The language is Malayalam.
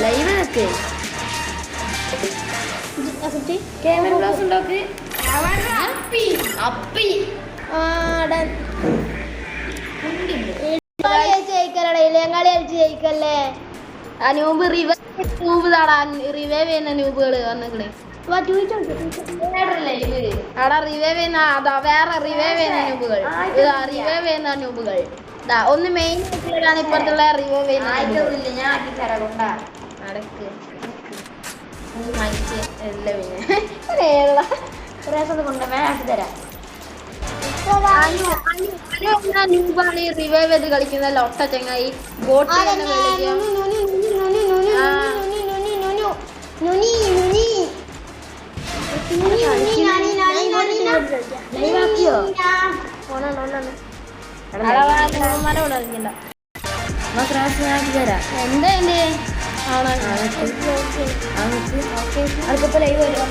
ലൈവ് ക്യാമറ ഗ്ലാസ് ഉണ്ടാക്കി അപ്പി ജയിക്കല്ലേ അനൂപ് റിവൈവ് താടാ റിവൈവ് ചെയ്യുന്ന നൂബുകള് വന്നിക്കണേ ആടാ റിവൈവ് ചെയ്യുന്ന അതാ വേറെ റിവൈവ് ചെയ്യുന്ന നൂബുകൾ റിവൈവ് ചെയ്യുന്ന നൂബുകൾ ഒന്ന് മെയിൻ ആണ് ഇപ്പുറത്തുള്ള റിവൈവ് ചെയ്യുന്ന ഞാൻ ആക്കി തരാം നടക്ക് റിവൈവ് ചെയ്ത് കളിക്കുന്ന ഒട്ട ചങ്ങായി ബോട്ട് എന്താ അടുത്ത ലൈവ് വരും